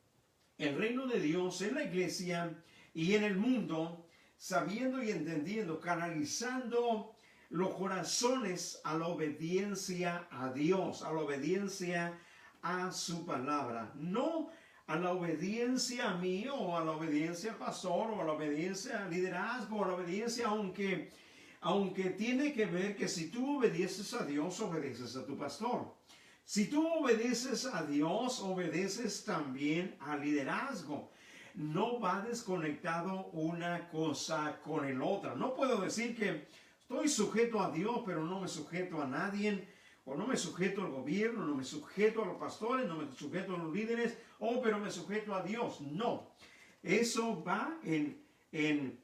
el reino de Dios en la iglesia y en el mundo, sabiendo y entendiendo, canalizando los corazones a la obediencia a Dios, a la obediencia a su palabra, no a la obediencia a mí o a la obediencia al pastor o a la obediencia al liderazgo o a la obediencia, aunque tiene que ver que si tú obedeces a Dios, obedeces a tu pastor. Si tú obedeces a Dios, obedeces también al liderazgo. No va desconectado una cosa con el otra. No puedo decir que estoy sujeto a Dios, pero no me sujeto a nadie, o no me sujeto al gobierno, no me sujeto a los pastores, no me sujeto a los líderes, pero me sujeto a Dios. No, eso va en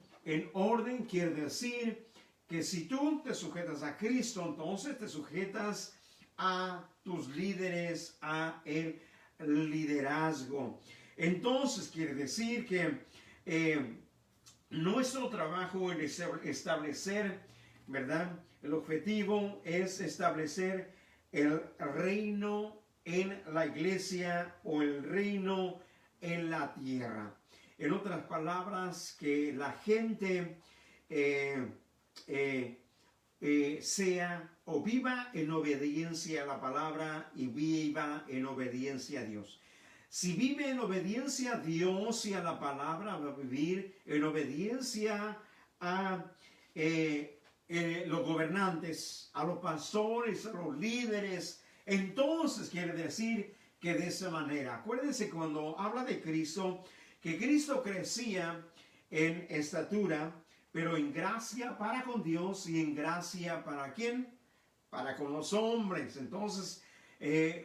orden. Quiere decir que si tú te sujetas a Cristo, entonces te sujetas a tus líderes, a el liderazgo. Entonces quiere decir que nuestro trabajo es establecer, ¿verdad? El objetivo es establecer el reino en la iglesia o el reino en la tierra. En otras palabras, que la gente sea o viva en obediencia a la palabra y viva en obediencia a Dios. Si vive en obediencia a Dios y a la palabra, va a vivir en obediencia a los gobernantes, a los pastores, a los líderes. Entonces quiere decir que de esa manera, acuérdense cuando habla de Cristo, que Cristo crecía en estatura, pero en gracia para con Dios y en gracia para ¿quién? Para con los hombres. Entonces,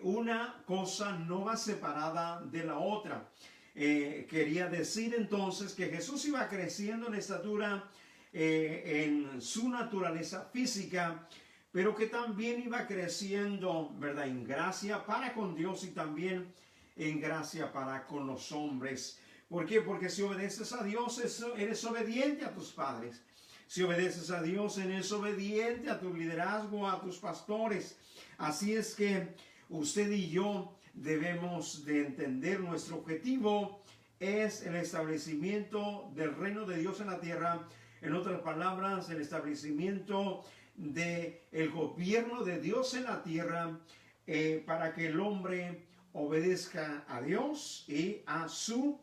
una cosa no va separada de la otra. Quería decir entonces que Jesús iba creciendo en estatura, en su naturaleza física, pero que también iba creciendo, ¿verdad?, en gracia para con Dios y también en gracia para con los hombres. ¿Por qué? Porque si obedeces a Dios, eres obediente a tus padres. Si obedeces a Dios, eres obediente a tu liderazgo, a tus pastores. Así es que usted y yo debemos de entender nuestro objetivo es el establecimiento del reino de Dios en la tierra. En otras palabras, el establecimiento del gobierno de Dios en la tierra para que el hombre obedezca a Dios y a su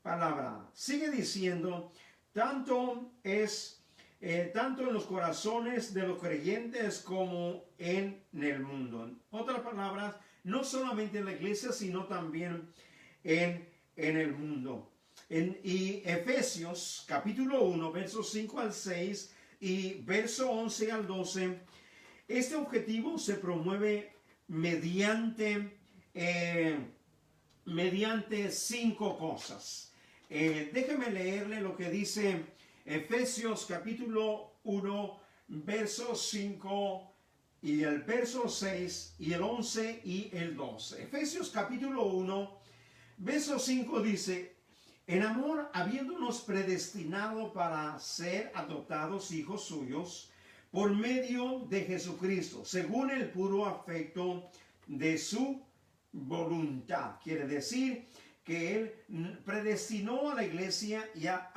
palabra. Sigue diciendo, tanto en los corazones de los creyentes como en el mundo. En otras palabras, no solamente en la iglesia, sino también en el mundo. y Efesios capítulo 1, versos 5 al 6 y verso 11 al 12, este objetivo se promueve mediante, mediante 5 cosas. Déjeme leerle lo que dice Efesios capítulo 1, versos 5 y el verso 6 y el 11 y el 12. Efesios capítulo 1, verso 5 dice: en amor, habiéndonos predestinado para ser adoptados hijos suyos por medio de Jesucristo, según el puro afecto de su voluntad. Quiere decir que Él predestinó a la iglesia y a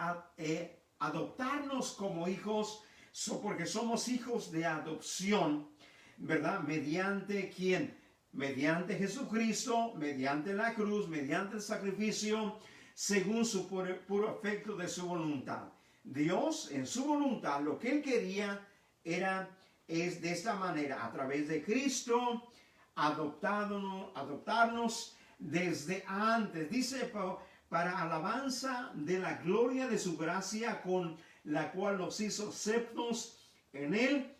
adoptarnos como hijos, porque somos hijos de adopción, ¿verdad? ¿Mediante quién? Mediante Jesucristo, mediante la cruz, mediante el sacrificio, según su puro afecto de su voluntad. Dios, en su voluntad, lo que Él quería es de esta manera, a través de Cristo, adoptarnos desde antes. Dice, para alabanza de la gloria de su gracia, con la cual nos hizo aceptos en Él,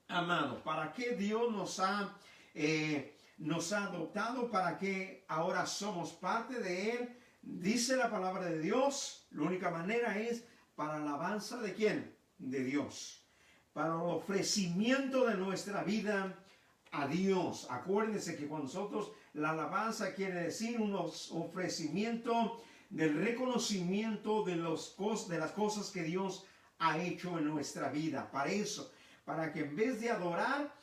amado. ¿Para qué Dios nos ha adoptado? Para que ahora somos parte de Él. Dice la palabra de Dios, la única manera es para alabanza de ¿quién? De Dios. Para el ofrecimiento de nuestra vida a Dios. Acuérdense que cuando nosotros, la alabanza quiere decir un ofrecimiento del reconocimiento de las cosas que Dios ha hecho en nuestra vida. Para eso, para que en vez de adorar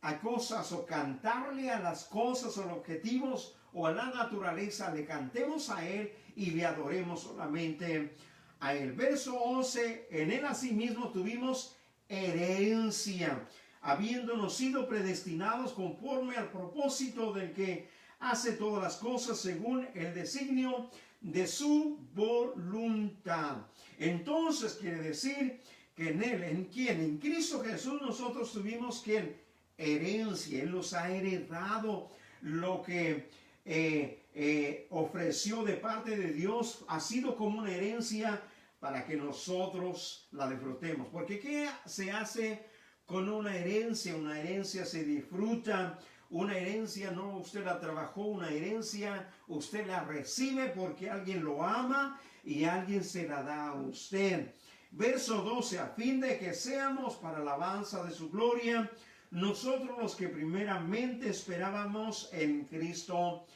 a cosas o cantarle a las cosas o los objetivos o a la naturaleza, le cantemos a Él y le adoremos solamente a Él. Verso 11, en Él asimismo tuvimos herencia, habiéndonos sido predestinados conforme al propósito del que hace todas las cosas según el designio de su voluntad. Entonces quiere decir que en Él, ¿en quién? En Cristo Jesús nosotros tuvimos ¿quién? Herencia. Él nos ha heredado lo que ofreció de parte de Dios, ha sido como una herencia para que nosotros la disfrutemos. Porque ¿qué se hace con una herencia? Una herencia se disfruta. Una herencia no usted la trabajó, una herencia usted la recibe porque alguien lo ama y alguien se la da a usted. Verso 12, a fin de que seamos para alabanza de su gloria, nosotros los que primeramente esperábamos en Cristo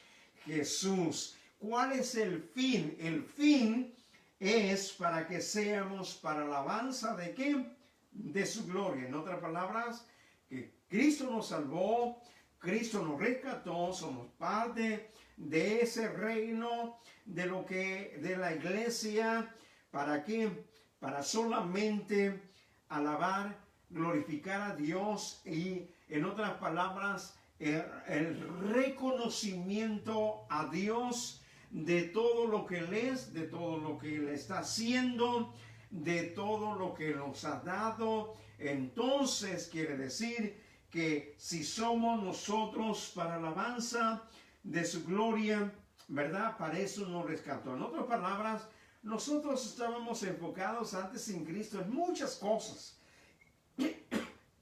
Jesús. ¿Cuál es el fin? El fin es para que seamos para alabanza de ¿qué? De su gloria. En otras palabras, que Cristo nos salvó, Cristo nos rescató, somos parte de ese reino, de la iglesia. ¿Para qué? Para solamente alabar, glorificar a Dios y, en otras palabras, el reconocimiento a Dios de todo lo que Él es, de todo lo que Él está haciendo, de todo lo que nos ha dado. Entonces quiere decir que si somos nosotros para alabanza de su gloria, ¿verdad? Para eso nos rescató. En otras palabras, nosotros estábamos enfocados antes en Cristo en muchas cosas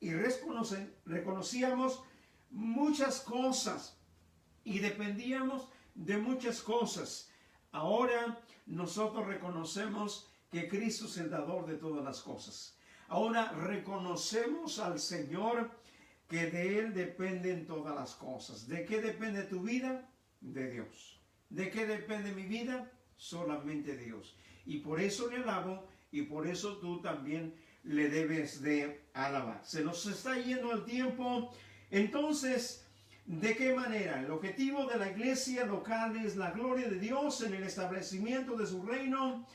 y reconocíamos muchas cosas y dependíamos de muchas cosas. Ahora nosotros reconocemos que Cristo es el dador de todas las cosas. Ahora reconocemos al Señor, que de Él dependen todas las cosas. ¿De qué depende tu vida? De Dios. ¿De qué depende mi vida? Solamente de Dios. Y por eso le alabo y por eso tú también le debes de alabar. Se nos está yendo el tiempo. Entonces, ¿de qué manera? El objetivo de la iglesia local es la gloria de Dios en el establecimiento de su reino.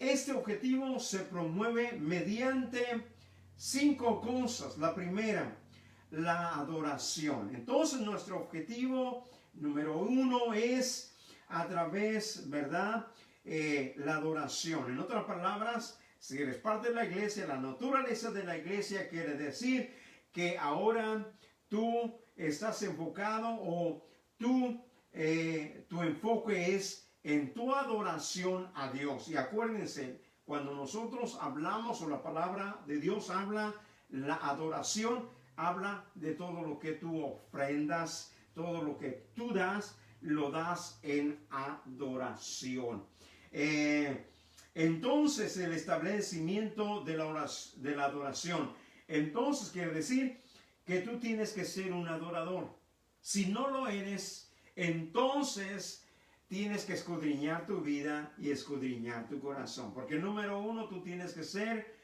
Este objetivo se promueve mediante 5 cosas. La primera, la adoración. Entonces, nuestro objetivo número 1 es a través, ¿verdad? La adoración. En otras palabras, si eres parte de la iglesia, la naturaleza de la iglesia quiere decir que ahora tú estás enfocado o tu enfoque es en tu adoración a Dios. Y acuérdense, cuando nosotros hablamos o la palabra de Dios habla, la adoración habla de todo lo que tú ofrendas, todo lo que tú das, lo das en adoración. Entonces, el establecimiento de la adoración. Entonces, quiere decir que tú tienes que ser un adorador. Si no lo eres, entonces tienes que escudriñar tu vida y escudriñar tu corazón. Porque número uno, tú tienes que ser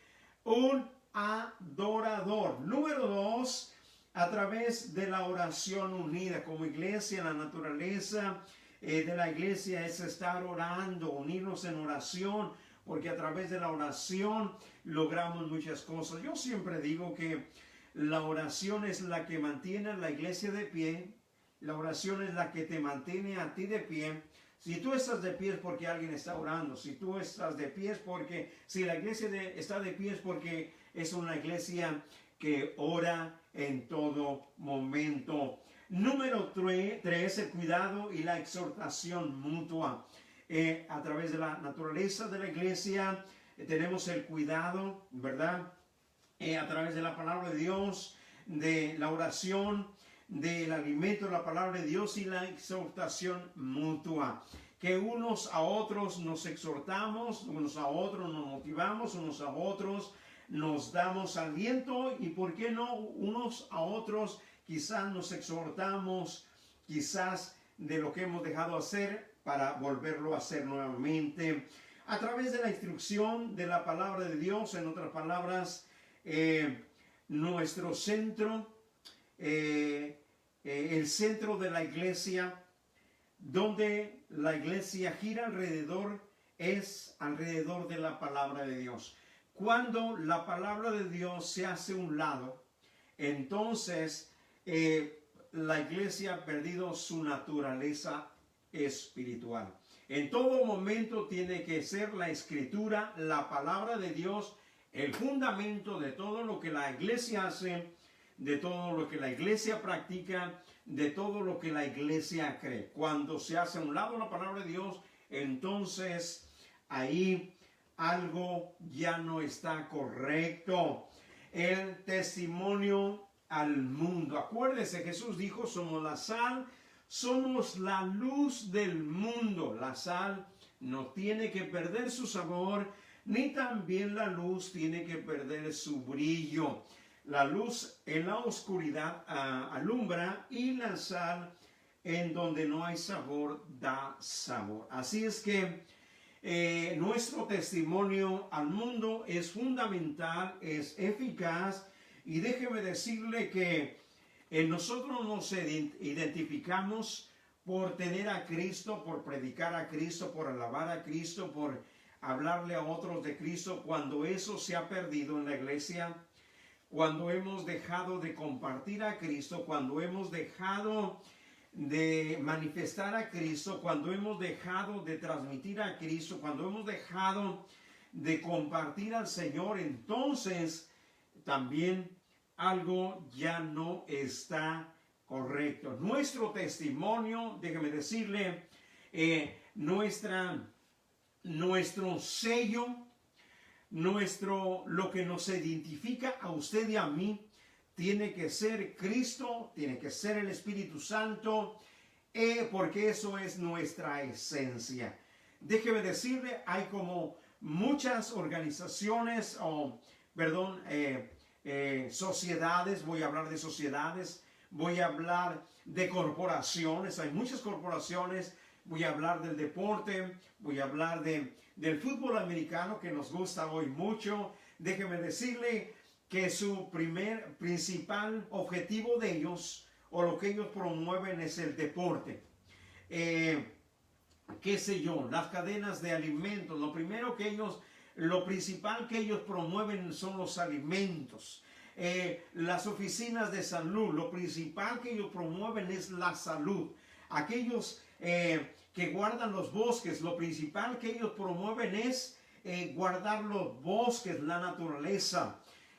un adorador. Número dos, a través de la oración unida como iglesia, la naturaleza de la iglesia es estar orando, unirnos en oración, porque a través de la oración logramos muchas cosas. Yo siempre digo que la oración es la que mantiene a la iglesia de pie, la oración es la que te mantiene a ti de pie. Si tú estás de pie es porque alguien está orando, si tú estás de pie es porque, si la iglesia está de pie es porque es una iglesia que ora en todo momento. Número 3, el cuidado y la exhortación mutua. A través de la naturaleza de la iglesia tenemos el cuidado, ¿verdad? A través de la palabra de Dios, de la oración, del alimento de la palabra de Dios y la exhortación mutua. Que unos a otros nos exhortamos, unos a otros nos motivamos, unos a otros nos damos aliento y, ¿por qué no? Unos a otros quizás nos exhortamos, quizás de lo que hemos dejado hacer para volverlo a hacer nuevamente. A través de la instrucción de la palabra de Dios, en otras palabras, nuestro centro, el centro de la iglesia, donde la iglesia gira alrededor, es alrededor de la palabra de Dios. Cuando la palabra de Dios se hace a un lado, entonces la iglesia ha perdido su naturaleza espiritual. En todo momento tiene que ser la escritura, la palabra de Dios, el fundamento de todo lo que la iglesia hace, de todo lo que la iglesia practica, de todo lo que la iglesia cree. Cuando se hace a un lado la palabra de Dios, entonces ahí algo ya no está correcto. El testimonio al mundo. Acuérdese, Jesús dijo, somos la sal, somos la luz del mundo. La sal no tiene que perder su sabor, ni también la luz tiene que perder su brillo. La luz en la oscuridad alumbra y la sal en donde no hay sabor da sabor. Así es que nuestro testimonio al mundo es fundamental, es eficaz, y déjeme decirle que nosotros nos identificamos por tener a Cristo, por predicar a Cristo, por alabar a Cristo, por hablarle a otros de Cristo. Cuando eso se ha perdido en la iglesia, cuando hemos dejado de compartir a Cristo, cuando hemos dejado de manifestar a Cristo, cuando hemos dejado de transmitir a Cristo, cuando hemos dejado de compartir al Señor, entonces también algo ya no está correcto. Nuestro testimonio, déjeme decirle, nuestro sello, lo que nos identifica a usted y a mí, tiene que ser Cristo, tiene que ser el Espíritu Santo, porque eso es nuestra esencia. Déjeme decirle, hay como muchas organizaciones, sociedades, voy a hablar de sociedades, voy a hablar de corporaciones, hay muchas corporaciones, voy a hablar del deporte, voy a hablar del fútbol americano que nos gusta hoy mucho. Déjeme decirle que su principal objetivo de ellos, o lo que ellos promueven, es el deporte. Qué sé yo, las cadenas de alimentos, lo principal que ellos promueven son los alimentos. Las oficinas de salud, lo principal que ellos promueven es la salud. Aquellos que guardan los bosques, lo principal que ellos promueven es guardar los bosques, la naturaleza.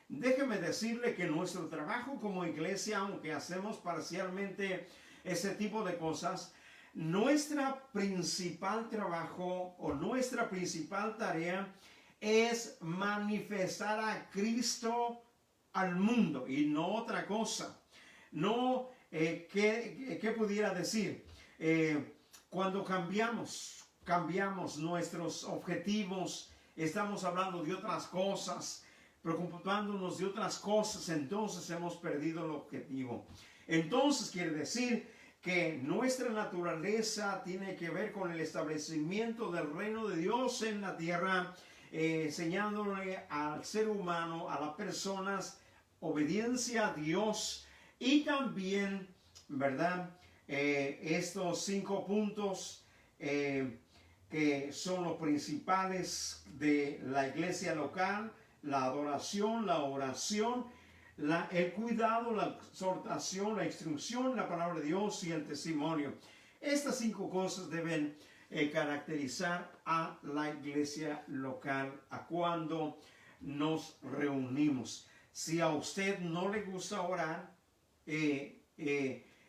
Déjeme decirle que nuestro trabajo como iglesia, aunque hacemos parcialmente ese tipo de cosas, nuestra principal trabajo o nuestra principal tarea es manifestar a Cristo al mundo y no otra cosa. No, ¿qué pudiera decir? Cuando cambiamos nuestros objetivos, estamos hablando de otras cosas, preocupándonos de otras cosas, entonces hemos perdido el objetivo. Entonces quiere decir que nuestra naturaleza tiene que ver con el establecimiento del reino de Dios en la tierra, enseñándole al ser humano, a las personas, obediencia a Dios y también, ¿verdad? Estos 5 puntos que son los principales de la iglesia local: la adoración, la oración, el cuidado, la exhortación, la instrucción, la palabra de Dios y el testimonio. Estas 5 cosas deben caracterizar a la iglesia local, a cuando nos reunimos. Si a usted no le gusta orar,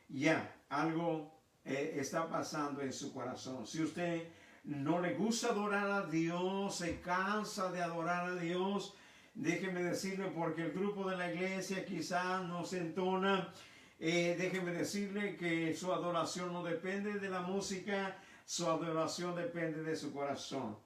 ya algo está pasando en su corazón. Si usted no le gusta adorar a Dios, se cansa de adorar a Dios, déjeme decirle, porque el grupo de la iglesia quizás no se entona, déjeme decirle que su adoración no depende de la música, su adoración depende de su corazón.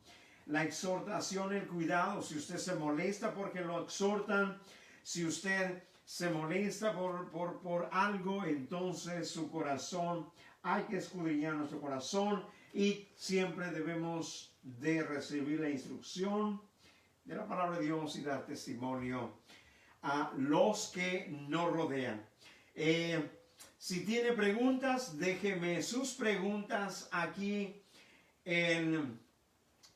La exhortación, el cuidado, si usted se molesta porque lo exhortan, si usted se molesta por algo, entonces su corazón, hay que escudriñar nuestro corazón y siempre debemos de recibir la instrucción de la palabra de Dios y dar testimonio a los que nos rodean. Si tiene preguntas, déjeme sus preguntas aquí en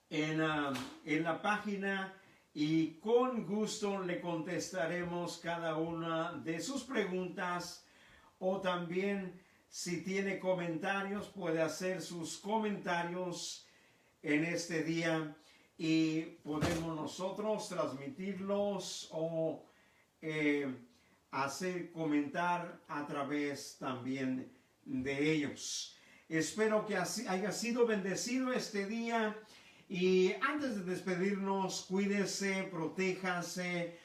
la página y con gusto le contestaremos cada una de sus preguntas. O también, si tiene comentarios, puede hacer sus comentarios en este día y podemos nosotros transmitirlos o comentar a través también de ellos. Espero que haya sido bendecido este día. Y antes de despedirnos, cuídese, protéjase,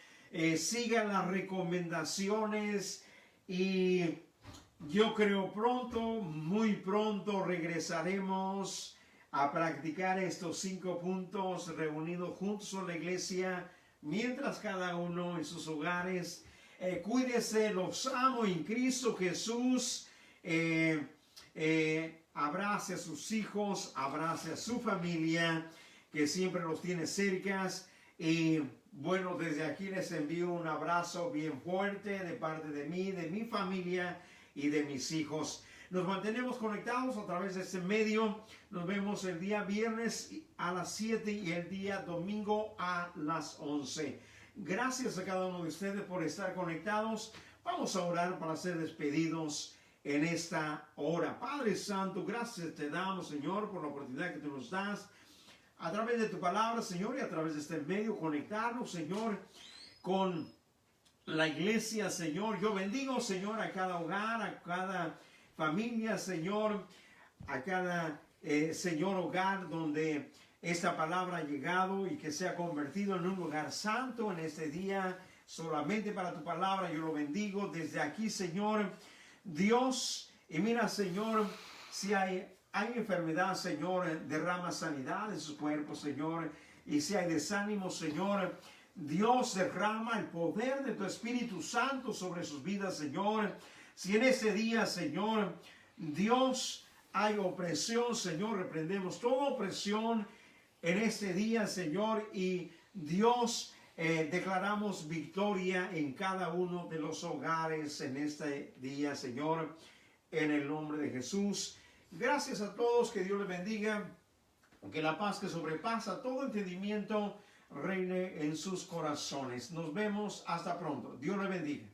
siga las recomendaciones y yo creo muy pronto regresaremos a practicar estos 5 puntos reunidos juntos en la iglesia, mientras cada uno en sus hogares. Cuídese, los amo en Cristo Jesús. Abrace a sus hijos, abrace a su familia, que siempre los tiene cerca. Y bueno, desde aquí les envío un abrazo bien fuerte de parte de mí, de mi familia y de mis hijos. Nos mantenemos conectados a través de este medio. Nos vemos el día viernes a las 7 y el día domingo a las 11. Gracias a cada uno de ustedes por estar conectados. Vamos a orar para ser despedidos en esta hora. Padre Santo, gracias te damos, Señor, por la oportunidad que tú nos das a través de tu palabra, Señor, y a través de este medio, conectarnos, Señor, con la iglesia, Señor. Yo bendigo, Señor, a cada hogar, a cada familia, Señor, a cada, Señor, hogar donde esta palabra ha llegado y que se ha convertido en un lugar santo en este día, solamente para tu palabra. Yo lo bendigo desde aquí, Señor, Dios. Y mira, Señor, si hay enfermedad, Señor, derrama sanidad en su cuerpo, Señor. Y si hay desánimo, Señor, Dios, derrama el poder de tu Espíritu Santo sobre sus vidas, Señor. Si en ese día, Señor, Dios, hay opresión, Señor, reprendemos toda opresión en este día, Señor. Y Dios, declaramos victoria en cada uno de los hogares en este día, Señor, en el nombre de Jesús. Gracias a todos, que Dios les bendiga, que la paz que sobrepasa todo entendimiento reine en sus corazones. Nos vemos hasta pronto. Dios les bendiga.